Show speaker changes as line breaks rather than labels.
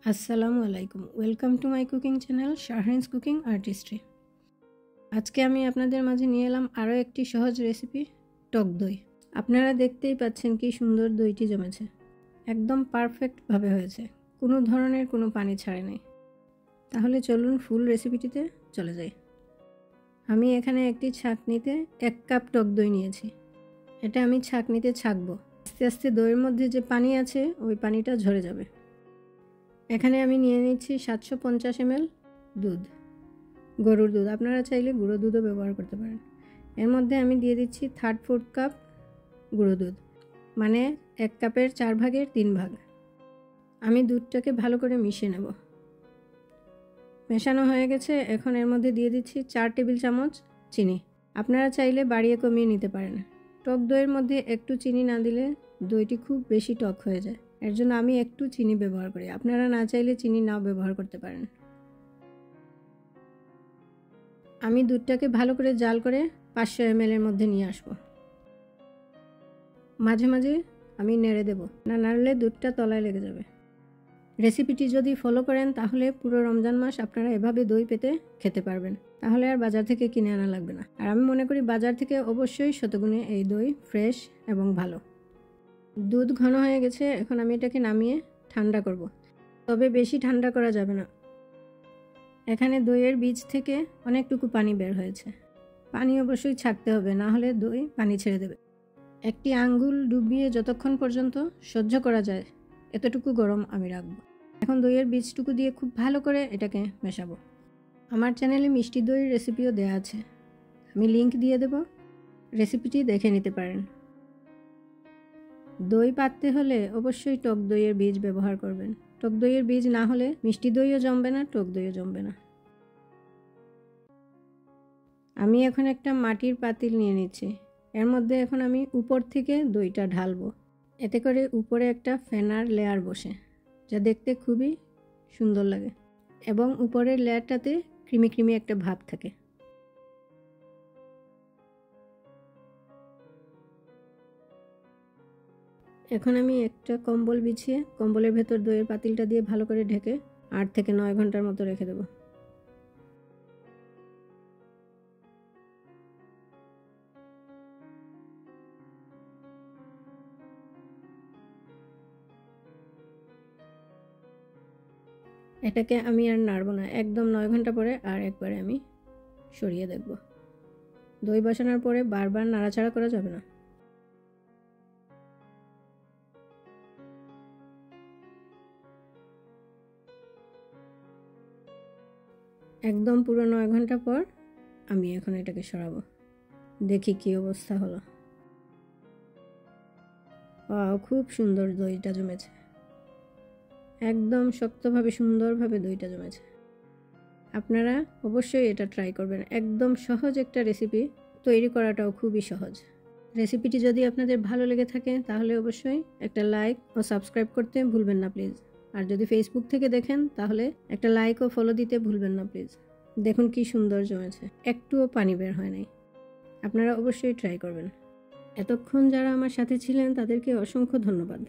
আসসালামু আলাইকুম, welcome to my cooking channel Shahrin's cooking artistry. আজকে আমি আপনাদের মাঝে নিয়ে এলাম আরও একটি সহজ রেসিপি, টক দই। আপনারা দেখতেই পাচ্ছেন কি সুন্দর দইটি জমেছে, একদম পারফেক্টভাবে হয়েছে, কোনো ধরনের কোনো পানি ছাড়ে নাই। তাহলে চলুন ফুল রেসিপিটিতে চলে যাই। আমি এখানে একটি ছাঁকনিতে 1 কাপ টক দই নিয়েছি। এটা আমি ছাঁকনিতে ছাঁকবো। আস্তে আস্তে দইয়ের মধ্যে যে পানি আছে ওই পানিটা ঝরে যাবে। এখানে আমি নিয়ে নিচ্ছি 750 ml দুধ, গরুর দুধ। আপনারা চাইলে গুঁড়ো দুধও ব্যবহার করতে পারেন। এর মধ্যে আমি দিয়ে দিচ্ছি 3/4 কাপ গুঁড়ো দুধ, মানে 1 কাপের 4 ভাগের 3 ভাগ। আমি দুধটাকে ভালো করে মিশিয়ে নেব। মেশানো হয়ে গেছে। এখন এর মধ্যে দিয়ে দিচ্ছি 4 টেবিল চামচ চিনি। আপনারা চাইলে বাড়িয়ে কমিয়ে নিতে পারেন। টক দইয়ের মধ্যে একটু চিনি না দিলে দইটি খুব বেশি টক হয়ে যায়, এর জন্য আমি একটু চিনি ব্যবহার করি। আপনারা না চাইলে চিনি নাও ব্যবহার করতে পারেন। আমি দুধটাকে ভালো করে জাল করে 500 ml এর মধ্যে নিয়ে আসব। মাঝে মাঝে আমি নেড়ে দেব, না নাড়লে দুধটা তলায় লেগে যাবে। রেসিপিটি যদি ফলো করেন তাহলে পুরো রমজান মাস আপনারা এভাবে দই পেতে খেতে পারবেন। তাহলে আর বাজার থেকে কিনে আনা লাগবে না। আর আমি মনে করি বাজার থেকে অবশ্যই শতগুণে এই দই ফ্রেশ এবং ভালো। দুধ ঘন হয়ে গেছে। এখন আমি এটাকে নামিয়ে ঠান্ডা করব, তবে বেশি ঠান্ডা করা যাবে না। এখানে দইয়ের বীজ থেকে অনেকটুকু পানি বের হয়েছে। পানি অবশ্যই ছাঁকতে হবে, না হলে দই পানি ছেড়ে দেবে। একটি আঙ্গুল ডুবিয়ে যতক্ষণ পর্যন্ত সহ্য করা যায় এতটুকু গরম আমি রাখবো। এখন দইয়ের বীজটুকু দিয়ে খুব ভালো করে এটাকে মেশাবো। আমার চ্যানেলে মিষ্টি দইয়ের রেসিপিও দেওয়া আছে, আমি লিংক দিয়ে দেব, রেসিপিটি দেখে নিতে পারেন। দই পাততে হলে অবশ্যই টক দইয়ের বীজ ব্যবহার করবেন। টক দইয়ের বীজ না হলে মিষ্টি দইও জমবে না, টক দইও জমবে না। আমি এখন একটা মাটির পাতিল নিয়ে নিচ্ছি। এর মধ্যে এখন আমি উপর থেকে দইটা ঢালবো। এতে করে উপরে একটা ফেনার লেয়ার বসে, যা দেখতে খুবই সুন্দর লাগে, এবং উপরের লেয়ারটাতে ক্রিমি ক্রিমি একটা ভাব থাকে। এখন আমি একটা কম্বল বিছিয়ে কম্বলের ভেতর দইয়ের পাতিলটা দিয়ে ভালো করে ঢেকে 8 থেকে 9 ঘন্টার মতো রেখে দেবো। এটাকে আমি আর নাড়ব না, একদম 9 ঘন্টা পরে আর একবারে আমি সরিয়ে দেখব। দই বসানোর পরে বারবার নাড়াচাড়া করা যাবে না। একদম পুরো 9 ঘন্টা পর আমি এখন এটাকে সরাবো। দেখি কি অবস্থা হলো। খুব সুন্দর দইটা জমেছে, একদম শক্তভাবে সুন্দরভাবে দইটা জমেছে। আপনারা অবশ্যই এটা ট্রাই করবেন। একদম সহজ একটা রেসিপি, তৈরি করাটাও খুবই সহজ। রেসিপিটি যদি আপনাদের ভালো লেগে থাকে তাহলে অবশ্যই একটা লাইক ও সাবস্ক্রাইব করতে ভুলবেন না প্লিজ। আর যদি ফেসবুক থেকে দেখেন তাহলে একটা লাইক ও ফলো দিতে ভুলবেন না প্লিজ। দেখুন কি সুন্দর জমেছে, একটুও পানি বের হয় নাই। আপনারা অবশ্যই ট্রাই করবেন। এতক্ষণ যারা আমার সাথে ছিলেন তাদেরকে অসংখ্য ধন্যবাদ।